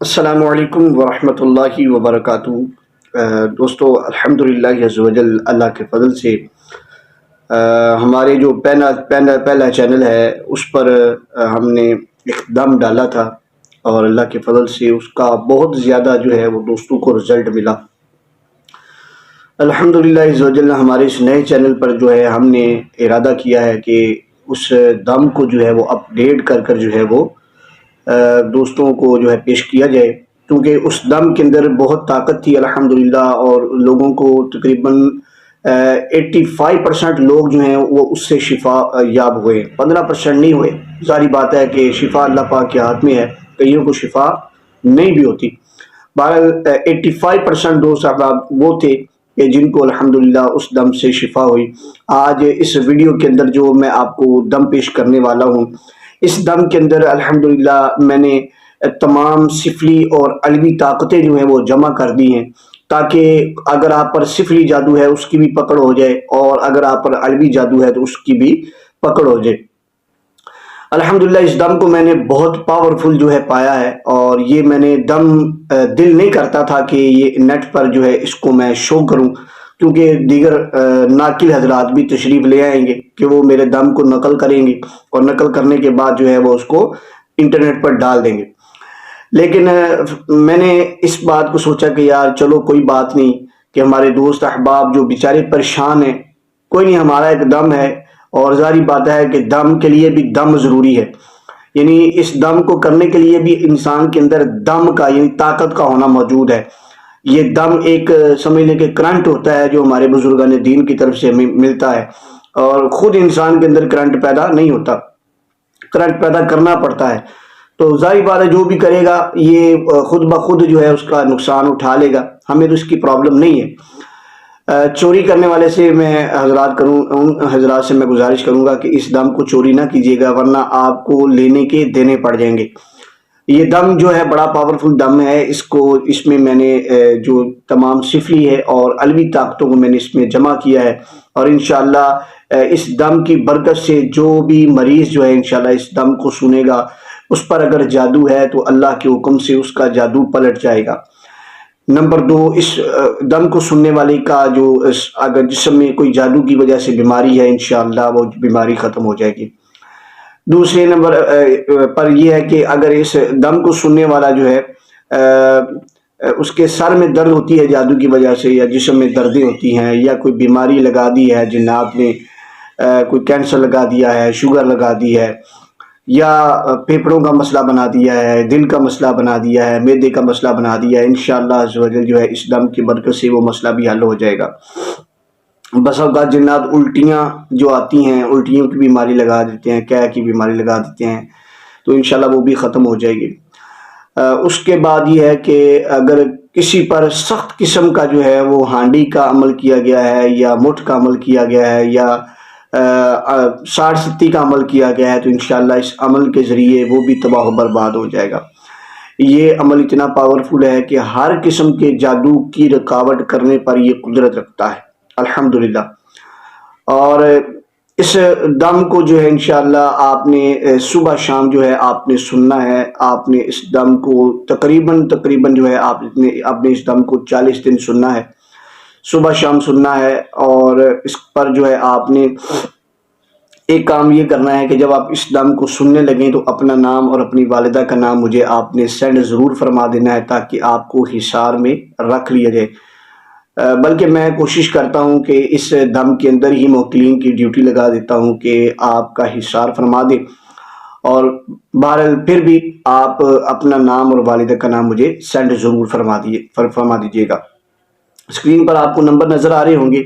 السلام علیکم ورحمۃ اللہ وبرکاتہ۔ دوستو الحمدللہ عز وجل اللہ کے فضل سے ہمارے جو پہلا چینل ہے اس پر ہم نے ایک دم ڈالا تھا اور اللہ کے فضل سے اس کا بہت زیادہ جو ہے وہ دوستوں کو رزلٹ ملا۔ الحمدللہ عز وجل ہمارے اس نئے چینل پر جو ہے ہم نے ارادہ کیا ہے کہ اس دم کو جو ہے وہ اپڈیٹ کر جو ہے وہ دوستوں کو جو ہے پیش کیا جائے، کیونکہ اس دم کے اندر بہت طاقت تھی الحمدللہ، اور لوگوں کو تقریباً 85% لوگ جو ہیں وہ اس سے شفا یاب ہوئے، 15% نہیں ہوئے۔ ظاہری بات ہے کہ شفا اللہ پاک کے ہاتھ میں ہے، کئیوں کو شفا نہیں بھی ہوتی۔ بہرحال 85% دوست احباب وہ تھے کہ جن کو الحمدللہ اس دم سے شفا ہوئی۔ آج اس ویڈیو کے اندر جو میں آپ کو دم پیش کرنے والا ہوں، اس دم کے اندر الحمدللہ میں نے تمام سفلی اور علوی طاقتیں جو ہیں وہ جمع کر دی ہیں، تاکہ اگر آپ پر سفلی جادو ہے اس کی بھی پکڑ ہو جائے، اور اگر آپ پر علوی جادو ہے تو اس کی بھی پکڑ ہو جائے۔ الحمدللہ اس دم کو میں نے بہت پاورفل جو ہے پایا ہے، اور یہ میں نے دم دل نہیں کرتا تھا کہ یہ نیٹ پر جو ہے اس کو میں شو کروں، کیونکہ دیگر ناقل حضرات بھی تشریف لے آئیں گے کہ وہ میرے دم کو نقل کریں گے، اور نقل کرنے کے بعد جو ہے وہ اس کو انٹرنیٹ پر ڈال دیں گے۔ لیکن میں نے اس بات کو سوچا کہ یار چلو کوئی بات نہیں، کہ ہمارے دوست احباب جو بیچارے پریشان ہیں، کوئی نہیں، ہمارا ایک دم ہے، اور ظاہری بات ہے کہ دم کے لیے بھی دم ضروری ہے، یعنی اس دم کو کرنے کے لیے بھی انسان کے اندر دم کا یعنی طاقت کا ہونا موجود ہے۔ یہ دم ایک سمجھ لیں کہ کرنٹ ہوتا ہے جو ہمارے بزرگان دین کی طرف سے ہمیں ملتا ہے، اور خود انسان کے اندر کرنٹ پیدا نہیں ہوتا، کرنٹ پیدا کرنا پڑتا ہے۔ تو ظاہر بات ہے جو بھی کرے گا یہ خود بخود جو ہے اس کا نقصان اٹھا لے گا، ہمیں تو اس کی پرابلم نہیں ہے۔ چوری کرنے والے سے میں ان حضرات سے میں گزارش کروں گا کہ اس دم کو چوری نہ کیجیے گا، ورنہ آپ کو لینے کے دینے پڑ جائیں گے۔ یہ دم جو ہے بڑا پاورفل دم ہے، اس میں نے جو تمام سفلی ہے اور علوی طاقتوں کو میں نے اس میں جمع کیا ہے، اور انشاءاللہ اس دم کی برکت سے جو بھی مریض جو ہے انشاءاللہ اس دم کو سنے گا، اس پر اگر جادو ہے تو اللہ کے حکم سے اس کا جادو پلٹ جائے گا۔ نمبر 2، اس دم کو سننے والے کا جو اگر جسم میں کوئی جادو کی وجہ سے بیماری ہے انشاءاللہ وہ بیماری ختم ہو جائے گی۔ دوسرے نمبر پر یہ ہے کہ اگر اس دم کو سننے والا جو ہے اس کے سر میں درد ہوتی ہے جادو کی وجہ سے، یا جسم میں دردیں ہوتی ہیں، یا کوئی بیماری لگا دی ہے جنات نے، کوئی کینسر لگا دیا ہے، شوگر لگا دی ہے، یا پھیپھڑوں کا مسئلہ بنا دیا ہے، دل کا مسئلہ بنا دیا ہے، معدے کا مسئلہ بنا دیا ہے، انشاءاللہ عز و جل جو ہے اس دم کی برکت سے وہ مسئلہ بھی حل ہو جائے گا۔ بس اوقات جنات الٹیاں جو آتی ہیں، الٹیوں کی بیماری لگا دیتے ہیں، قے کی بیماری لگا دیتے ہیں، تو انشاءاللہ وہ بھی ختم ہو جائے گی۔ اس کے بعد یہ ہے کہ اگر کسی پر سخت قسم کا جو ہے وہ ہانڈی کا عمل کیا گیا ہے، یا مٹھ کا عمل کیا گیا ہے، یا 60 کا عمل کیا گیا ہے، تو انشاءاللہ اس عمل کے ذریعے وہ بھی تباہ و برباد ہو جائے گا۔ یہ عمل اتنا پاورفل ہے کہ ہر قسم کے جادو کی رکاوٹ کرنے پر یہ قدرت رکھتا ہے الحمدللہ۔ اور اس دم کو جو ہے انشاءاللہ آپ نے صبح شام جو ہے آپ نے سننا ہے، آپ نے اس دم کو تقریباً جو ہے آپ نے اس دم کو 40 دن سننا ہے، صبح شام سننا ہے۔ اور اس پر جو ہے آپ نے ایک کام یہ کرنا ہے کہ جب آپ اس دم کو سننے لگیں تو اپنا نام اور اپنی والدہ کا نام مجھے آپ نے سینڈ ضرور فرما دینا ہے، تاکہ آپ کو حصار میں رکھ لیا جائے۔ بلکہ میں کوشش کرتا ہوں کہ اس دم کے اندر ہی موکلین کی ڈیوٹی لگا دیتا ہوں کہ آپ کا حصار فرما دیں، اور بہرحال پھر بھی آپ اپنا نام اور والدہ کا نام مجھے سینڈ ضرور فرما دیجیے گا۔ اسکرین پر آپ کو نمبر نظر آ رہے ہوں گے،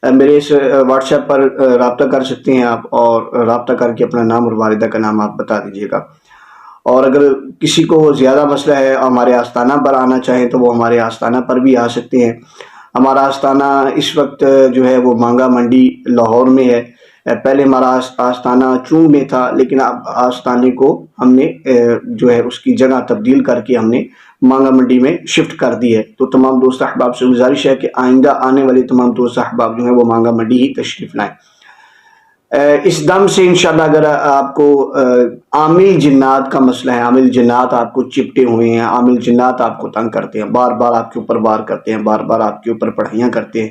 میرے اس واٹس ایپ پر رابطہ کر سکتے ہیں آپ، اور رابطہ کر کے اپنا نام اور والدہ کا نام آپ بتا دیجیے گا۔ اور اگر کسی کو زیادہ مسئلہ ہے ہمارے آستانہ پر آنا چاہیں تو وہ ہمارے آستانہ پر بھی آ سکتے ہیں۔ ہمارا آستانہ اس وقت جو ہے وہ مانگا منڈی لاہور میں ہے۔ پہلے ہمارا آستانہ چونگ میں تھا، لیکن اب آستانے کو ہم نے جو ہے اس کی جگہ تبدیل کر کے ہم نے مانگا منڈی میں شفٹ کر دی ہے۔ تو تمام دوست احباب سے گزارش ہے کہ آئندہ آنے والے تمام دوست احباب جو ہیں وہ مانگا منڈی ہی تشریف لائیں۔ اس دم سے انشاءاللہ اگر آپ کو عامل جنات کا مسئلہ ہے، عامل جنات آپ کو چپٹے ہوئے ہیں، عامل جنات آپ کو تنگ کرتے ہیں، بار بار آپ کے اوپر وار کرتے ہیں، بار بار آپ کے اوپر پڑھائیاں کرتے ہیں،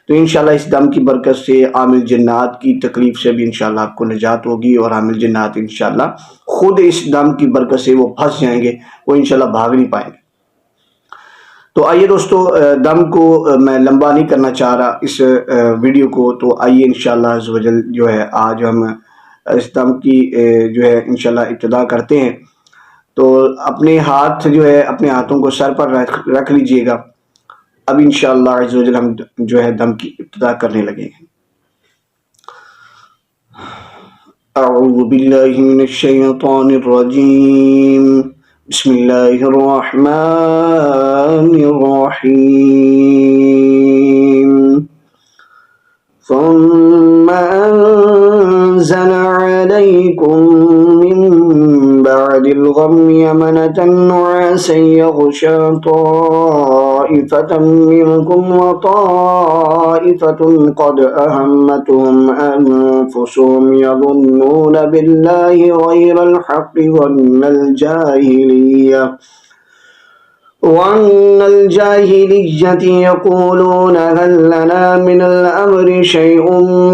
تو انشاءاللہ اس دم کی برکت سے عامل جنات کی تکلیف سے بھی انشاءاللہ آپ کو نجات ہوگی، اور عامل جنات انشاءاللہ خود اس دم کی برکت سے وہ پھنس جائیں گے، وہ انشاءاللہ بھاگ نہیں پائیں گے۔ تو آئیے دوستو، دم کو میں لمبا نہیں کرنا چاہ رہا اس ویڈیو کو، تو آئیے انشاءاللہ عز و جل جو ہے آج ہم اس دم کی جو ہے انشاءاللہ ابتدا کرتے ہیں۔ تو اپنے ہاتھ جو ہے اپنے ہاتھوں کو سر پر رکھ لیجئے گا۔ اب انشاءاللہ عز و جل ہم جو ہے دم کی ابتدا کرنے لگے ہیں۔ اعوذ باللہ من الشیطان الرجیم، بسم اللہ الرحمن الرحیم۔ ثم أنزل عليكم من بعد الغم أمنة نعاسا يغشى طائفة منكم وطائفة قد أهمتهم أنفسهم يظنون بالله غير الحق ظن الجاهلية يقولون هل لنا من الأمر شيء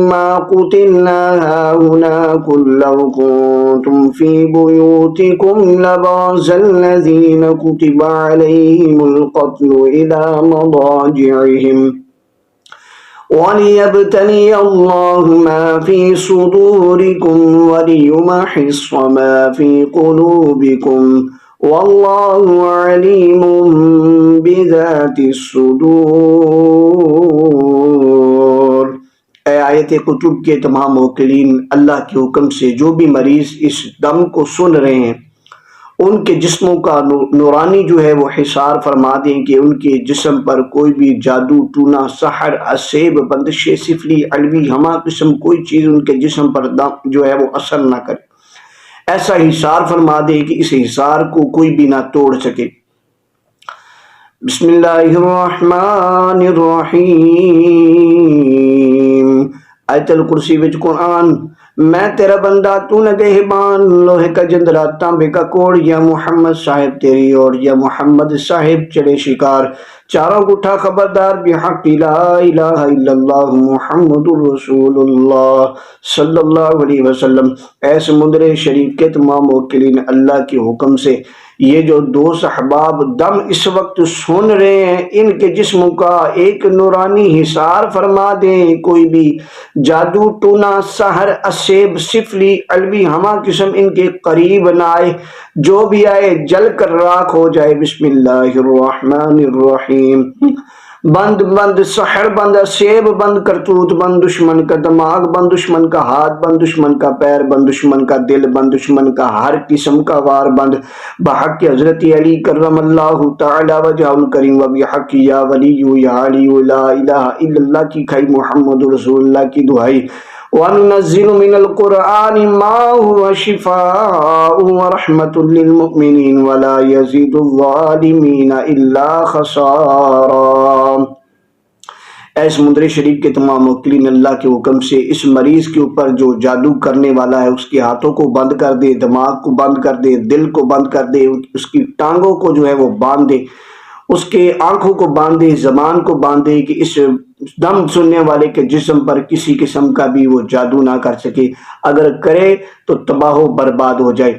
ما قتلنا هاهنا قل لو كنتم في بيوتكم لبرز الذين كتب عليهم القتل إلى مضاجعهم وليبتلي الله ما في صدوركم وليمحص ما في قلوبكم واللہ علیم بذات الصدور۔ اے آیت کتب کے تمام موکلین، اللہ کے حکم سے جو بھی مریض اس دم کو سن رہے ہیں ان کے جسموں کا نورانی جو ہے وہ حصار فرما دیں کہ ان کے جسم پر کوئی بھی جادو، ٹونا، سحر، اسیب، بندش، سفلی، علوی، ہما قسم کوئی چیز ان کے جسم پر جو ہے وہ اثر نہ کرے، ایسا حصار فرما دے کہ اس حصار کو کوئی بھی نہ توڑ سکے۔ بسم اللہ الرحمن الرحیم۔ آیت الکرسی وچ قرآن، میں تیرا بندہ تو نگہبان، لوہے کا جندرا تانبے کا کوڑ، یا محمد صاحب تیری اور یا محمد صاحب چڑے شکار، چاروں گٹھا خبردار، بحق لا الہ الا اللہ محمد الرسول اللہ صلی اللہ علیہ وسلم۔ اے سمندر شریف کے تمام موکلین، اللہ کے حکم سے یہ جو دو صحباب دم اس وقت سن رہے ہیں ان کے جسموں کا ایک نورانی حصار فرما دیں، کوئی بھی جادو، ٹونا، سحر، اسیب، سفلی، علوی، ہما قسم ان کے قریب نہ آئے، جو بھی آئے جل کر راکھ ہو جائے۔ بسم اللہ الرحمن الرحیم۔ بند بند سحر بند، اسیب بند، کرتوت بند، دشمن کا دماغ بند، دشمن کا ہاتھ بند، دشمن کا پیر بند، دشمن کا دل بند، دشمن کا ہر قسم کا وار بند، بحق حضرت علی کرم اللہ تعالی وجہ الکریم، و بحق یا ولی یا علی لا الہ الا اللہ کی کھائی، محمد رسول اللہ کی دعائی۔ وَنُنَزِّلُ مِنَ الْقُرْآنِ مَا هُوَ شِفَاءٌ وَرَحْمَةٌ لِّلْمُؤْمِنِينَ وَلَا يَزِيدُ الظَّالِمِينَ إِلَّا خَسَارًا۔ اے سمندر شریف کے تمام موکلین، اللہ کے حکم سے اس مریض کے اوپر جو جادو کرنے والا ہے اس کے ہاتھوں کو بند کر دے، دماغ کو بند کر دے، دل کو بند کر دے، اس کی ٹانگوں کو جو ہے وہ باندھ دے، اس کے آنکھوں کو باندھ دے، زبان کو باندھ دے کہ اس دم سننے والے کے جسم پر کسی قسم کا بھی وہ جادو نہ کر سکے، اگر کرے تو تباہ و برباد ہو جائے۔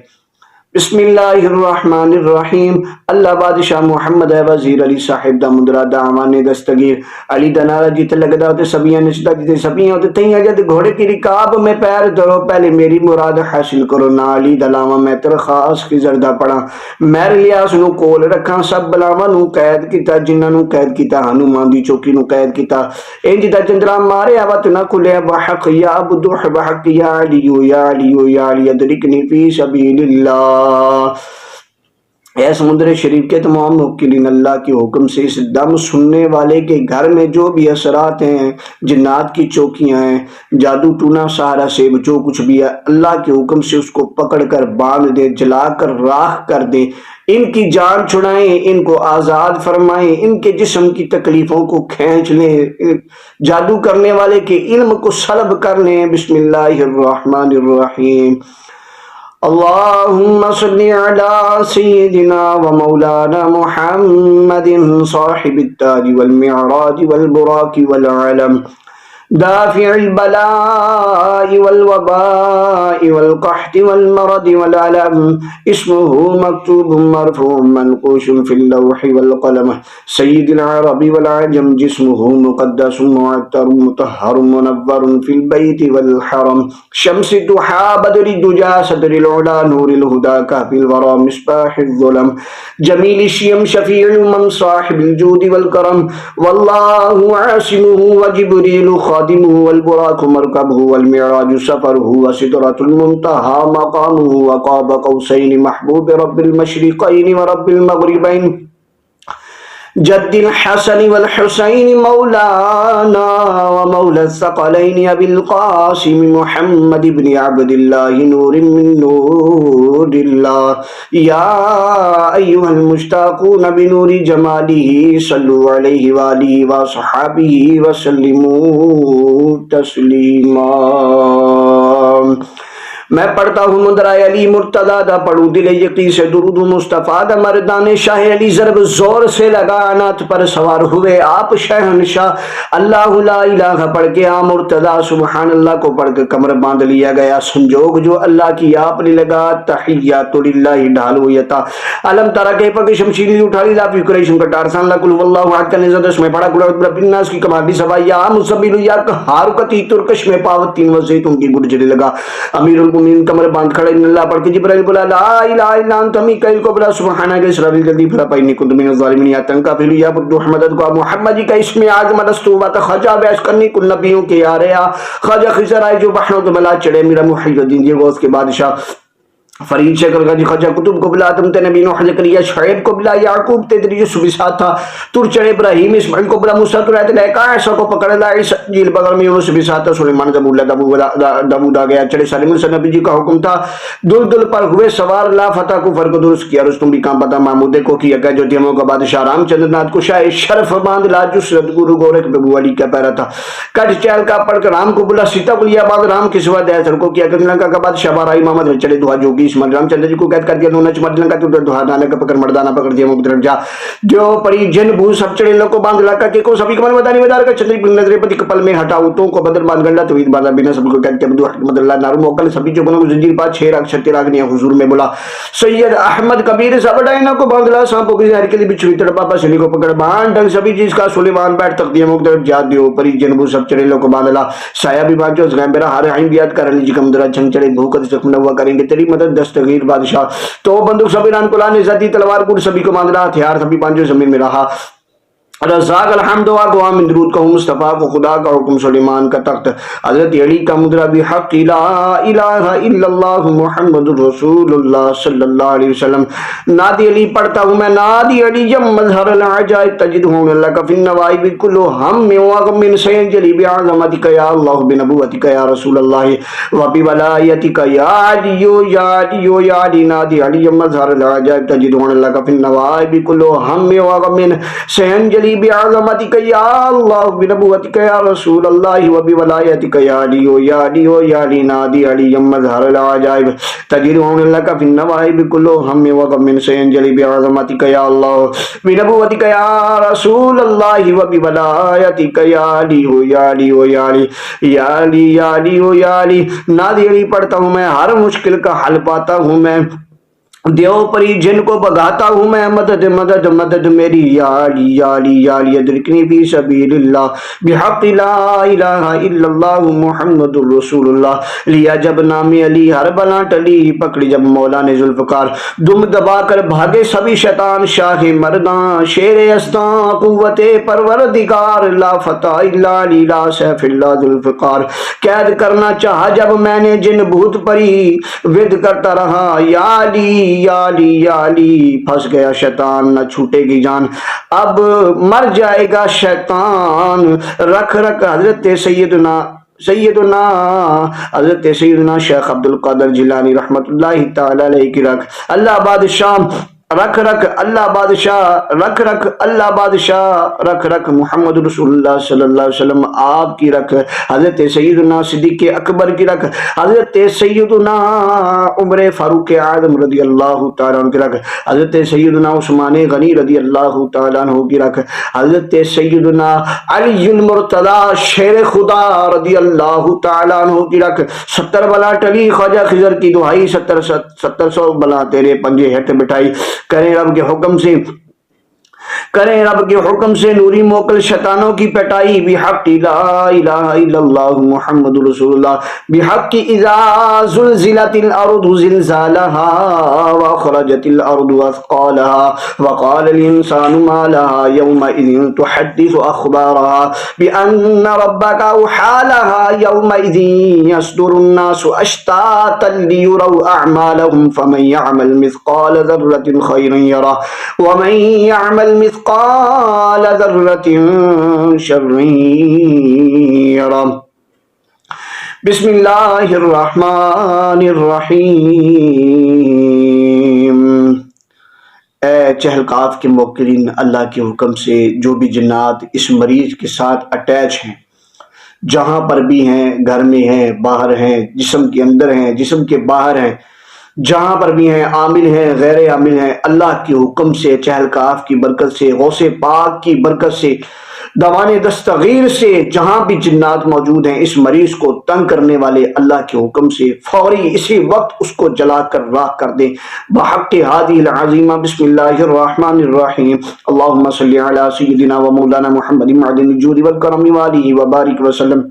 بسم اللہ الرحمن الرحیم۔ اللہ بادشاہ محمد ہے وزیر علی صاحب دا مدرہ دا امان دستگیر، علی دا نارا جیتے لگدا ہوتے سبیاں نشدہ جیتے سبیاں ہوتے تیاں جد گھوڑے کی رکاب میں پیر دھرو، پہلے میری مراد حاصل کرو، نا علی دلاما میں ترخواست کی زردہ پڑا، میر لیاس نو کول رکھاں، سب بلاما نو قید کیتا، جنہ نو قید کیتا، ہنومان دی چوکی نو قید کیتا، انج دا چندرا مارے آوات نہ کھلے، بحق یا عبدوح، بحق یا علی یا علی یا علی ادرکنی فی سبیل اللہ۔ اے سمندر شریف کے تمام موکلین، اللہ کے حکم سے اس دم سننے والے کے گھر میں جو بھی اثرات ہیں، جنات کی چوکیاں ہیں، جادو ٹونا سہارا سیب جو کچھ بھی ہے، اللہ کے حکم سے اس کو پکڑ کر باندھ دے، جلا کر راکھ کر دے، ان کی جان چھڑائیں، ان کو آزاد فرمائیں، ان کے جسم کی تکلیفوں کو کھینچ لیں، جادو کرنے والے کے علم کو سلب کر لیں۔ بسم اللہ الرحمن الرحیم۔ اللهم صل على سيدنا ومولانا محمد صاحب التاج والمعراج والبراق والعلم، دافع البلاء والوباء والقحط والمرض والألم، اسمه مكتوب مرفوع منقوش في اللوح والقلم، سيد العرب والعجم، جسمه مقدس معطر مطهر منور في البيت والحرم، شمس الضحى بدر الدجى صدر العلا نور الهدى كهف الورى مصباح الظلم، جميل الشيم شفيع الأمم صاحب الجود والكرم، والله عاصمه وجبريل خادمه والبراق مركبه والمعراج سفره وسدرة المنتهى مقامه وقاب قوسين محبوب رب المشرقين ورب المغربين، جد الحسن والحسين مولانا ومولى الثقلين أبي القاسم محمد بن عبد الله نور من نور الله، يا أيها المشتاقون بنور جماله صلوا عليه وآله وصحابه وسلموا تسليما۔ میں پڑھتا ہوں مدرائے علی مرتضی دا، پڑھوں دل یقین سے درود مصطفیٰ دا، مردان شاہ علی ضرب زور سے لگا، انات پر سوار ہوئے آپ شہنشاہ، اللہ لا الہ پڑھ کے آ مرتضی سبحان اللہ کو پڑھ کے کمر باندھ لیا گیا، سنجوگ جو اللہ کی آپ نے لگا، تحیات للہ ڈھال ہویتا، علم ترہ کے پاک شمشیری اٹھا لی لا فی قریشن کا ٹارسان اللہ کل واللہ حد کا نزدش میں پڑھا کل رب الناس کی کمال دی سوا، یا مصبیل یا ہارکتی ترکش میں پاوت تین وزیتوں کی گرجری لگا، امیر المومنین کمر باندھ کھڑے ان اللہ پڑھ کے جبرائیل بولا لا الہ الا انت، میکائیل کو بلا سبحانہ کے اسرافیل جلدی پھر پائی نکند من الظالمین، یا تنکا پھر یا بدو حمدت کو محمدی کا اسم اعظم دستو بات خجا بیش کرنی کل نبیوں کے یارے آ خجا خسر آئے جو بحروں تو ملا چڑے، میرا محی الدین یہ غوث کے بادشاہ فرید شکر کا جی خجا کتب کو بلا تم تے نبی نوح زکریا شعیب کو بلا یعقوب تے دری یوسف بھی ساتھ تھا، تر چڑے ابراہیم اسماعیل کو بلا موسیٰ تو رہتے لے کا ایسا کو پکڑ لا جیل بغل میں یونس بھی ساتھ تھا، سلیمان زبور داود آ گیا چڑے، سالم السلام نبی جی کا حکم تھا، دل دل پر ہوئے سوار، لا فتح کو فرق درست کیا، رستم بھی کام پتا محمود کو کیا کہ جو دیموں کا بادشاہ رام چندر ناتھ کو شاہ شرف باندھ لا جو سدگرو گورکھ ببو علی کا پیرا تھا، کٹ چیل کا پڑھ کر رام کو بلا سیتا کو لیا بعد رام کے سوا دیا سر کو کیا کہ لنکا کا بادشاہ بارائی محمد چڑے دعا جوگی اسمان رام چندر جی کو قید کر دیا، دونوں چمٹ لنکا تو دعا دانے کا پکڑ مردانہ پکڑ دیا مقدر جا جو پری جن بھو سب چڑے لوگ کو باندھ لکا کہ کو سبھی کمال مدانی مدار کا چندری بن نظر پتی کپل میں ہٹاؤ تو کو بدل باندھ گنڈا توید باندھا بنا سب کو قید کیا بدو حکمت اللہ نارو موکل سبھی جو بنو زنجیر پا چھے راک چھتے راگنیا حضور میں بولا، سید احمد کبیر سب ڈائنا کو باندھ لا سانپو کی زہر کے لیے بچھوئی تڑ پاپا سلی کو پکڑ باندھ ڈنگ سبھی چیز کا سلیمان بیٹھ تک دیا مقدر جاد دیو پری جن بھو سب چڑے لوگ کو باندھ لا، سایہ بھی باندھ جو اس غیم بیرا ہارے عین بیاد کر علی جی کم درہ چھنگ چڑے بھوکت زخم نوا کریں گے تیری مدد دستگیر بادشاہ، تو بندوق سبھی ران کو لانے زدی تلوار گوڑ سبھی کو باندھ لا، ہتھیار سبھی پانچو زمین میں رہا، رزاق الحمد و دعا من درود کہوں مصطفیٰ کو خدا کا حکم سلیمان کا تخت، حضرت علی کا مدرہ بحق لا الہ الا اللہ محمد رسول اللہ صلی اللہ علیہ وسلم، نادی علی پڑھتا ہوں میں، نادی علی یم مظہر العجائب تجد ہوں اللہ کا فی النوائب کلو ہم میں واقم من سین جلی بعظمتک یا اللہ بنبوتک یا رسول اللہ و بولایتک یا علیو یا علیو یا علی، نادی علی یم مظہر العجائب تجد ہوں اللہ کا فی النوائب کلو ہم میں واقم من سین جلی بعظمتک یا اللہ بنبوتک یا رسول اللہ و بولایتک یا علیو یا علیو یا علی، نادی علی یم مظہر العجائب تجد ہوں اللہ کا فی النوائب کلو ہم میں واقم من سین جلی بعظمتک یا اللہ بنبوتک یا رسول اللہ و بولایتک یا علیو یا علیو یا علی یا علی یا علیو یا علی، نادی علی پڑھتا ہوں میں، ہر مشکل کا حل پاتا ہوں میں، دیو پری جن کو بگاتا ہوں میں، مدد مدد مدد میری یا علی یا علی یا علی ادرکنی فی سبیل اللہ بحق لا الہ الا اللہ محمد رسول اللہ، لیا جب نام علی ہر بلا ٹلی، پکڑی جب مولا نے ذوالفقار، دم دبا کر بھاگے سبھی شیطان، شاہ مردان شیر استان قوت پروردگار، لا فتح الا علی لا سیف اللہ ذوالفقار، قید کرنا چاہا جب میں نے جن بھوت پری ود کرتا رہا یا علی یا علی، پھنس گیا شیطان نہ چھوٹے گی جان، اب مر جائے گا شیطان، رکھ رکھ حضرت حضرت سیدنا شیخ عبد القادر جیلانی رحمت اللہ تعالی علیہ کی رکھ، اللہ بادشاہ رکھ رکھ، اللہ بادشاہ رکھ رکھ، اللہ بادشاہ رکھ رکھ، محمد رسول اللہ صلی اللہ علیہ وسلم آپ کی رکھ، حضرت سیدنا صدیق اکبر کی رکھ، حضرت سیدنا عمر فاروق اعظم رضی اللہ تعالیٰ عنہ کی رکھ، حضرت سیدنا عثمان غنی رضی اللہ تعالیٰ عنہ کی رکھ، حضرت سیدنا علی المرتضی شیر خدا رضی اللہ تعالیٰ عنہ کی رکھ، 70 بلا ٹلی خواجہ خضر کی دہائی، 70 بلا تیرے پنجے ہٹ بٹھائی، کریں رب کے حکم سے، کریں رب کے حکم سے نوری موکل شیطانوں کی پٹائی، بحق لا الہ الا اللہ محمد رسول اللہ، بحق اذا زلزلت الارض زلزالها واخرجت الارض اثقالها وقال الانسان ما لها يومئذ تحدث اخبارها بان ربك اوحى لها يومئذ يصدر الناس اشتاتا ليروا اعمالهم فمن يعمل مثقال ذرة خيرا يره ومن يعمل مثقال ذرة شر يره۔ بسم اللہ الرحمن الرحیم۔ اے چہلقاف کے موکلین، اللہ کے حکم سے جو بھی جنات اس مریض کے ساتھ اٹیچ ہیں، جہاں پر بھی ہیں، گھر میں ہیں، باہر ہیں، جسم کے اندر ہیں، جسم کے باہر ہیں، جہاں پر بھی ہیں، عامل ہیں، غیر عامل ہیں، اللہ کے حکم سے، چہلقاف کی برکت سے، غوث پاک کی برکت سے، دوان دستغیر سے، جہاں بھی جنات موجود ہیں، اس مریض کو تنگ کرنے والے اللہ کے حکم سے فوری اسی وقت اس کو جلا کر راکھ کر دیں، بحق ہادی العظیمہ۔ بسم اللہ الرحمن الرحیم۔ اللہم صلی علی سیدنا و مولانا محمد معدن الجود والکرم وآلہ وبارک وسلم۔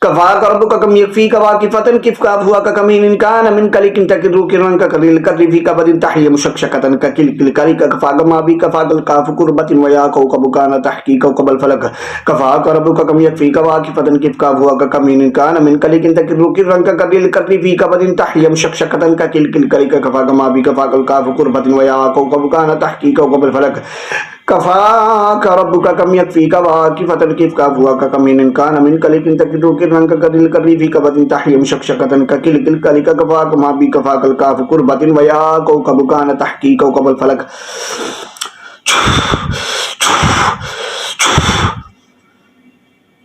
کفاک ربک کم یکفیک واکفتن کفکاف ہوا ککمین انکان من کلک تکدرو کرن ککریل کدری فی کبدن تحیی مشکشکتن ککل کلی کفاک ما بی کفاک الکاف قربت ویا کوکبکان تحقیق وقبل فلک، کفاک ربک کم یکفیک واکفتن کفکاف ہوا ککمین انکان من کلک تکدرو کرن ککریل کدری فی کبدن تحیی مشکشکتن ککل کلی کفاک ما بی کفاک الکاف قربت ویا کوکبکان تحقیق وقبل فلک، کفاک ربک کم یکفیک واکفتن کفکاف ہوا ککمین انکان من کلک تکدرو کرن ککریل کدری فی کبدن تحیی مشکشکتن ککل کلی کفاک ما بی کفاک الکاف قربت ویا کوکبکان تحقیق وقبل فلک۔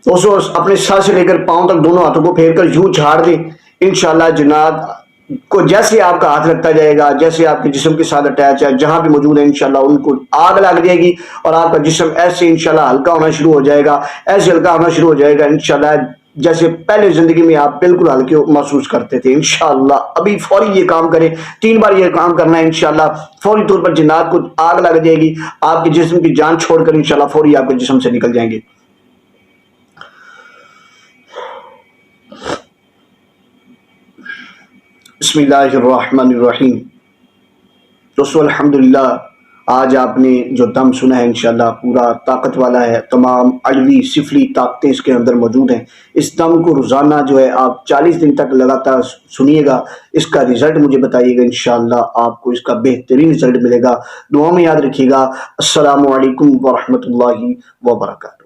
دوستو اپنے سر سے لے کر پاؤں تک دونوں ہاتھوں کو پھیر کر یوں جھاڑ دیں، انشاءاللہ جنات کو جیسے آپ کا ہاتھ لگتا جائے گا، جیسے آپ کے جسم کے ساتھ اٹیچ ہے، جہاں بھی موجود ہے، انشاءاللہ ان کو آگ لگ جائے گی اور آپ کا جسم ایسے انشاءاللہ ہلکا ہونا شروع ہو جائے گا، ایسے ہلکا ہونا شروع ہو جائے گا انشاءاللہ جیسے پہلے زندگی میں آپ بالکل ہلکے محسوس کرتے تھے۔ انشاءاللہ ابھی فوری یہ کام کریں، 3 بار یہ کام کرنا ہے، انشاءاللہ فوری طور پر جنات کو آگ لگ جائے گی، آپ کے جسم کی جان چھوڑ کر انشاءاللہ فوری آپ کے جسم سے نکل جائیں گے۔ بسم اللہ الرحمن الرحیم۔ دوستو الحمدللہ آج آپ نے جو دم سنا ہے انشاءاللہ پورا طاقت والا ہے، تمام علوی سفلی طاقتیں اس کے اندر موجود ہیں۔ اس دم کو روزانہ جو ہے آپ 40 دن تک لگاتار سنیے گا، اس کا رزلٹ مجھے بتائیے گا، انشاءاللہ آپ کو اس کا بہترین رزلٹ ملے گا۔ دعا میں یاد رکھیے گا۔ السلام علیکم ورحمۃ اللہ وبرکاتہ۔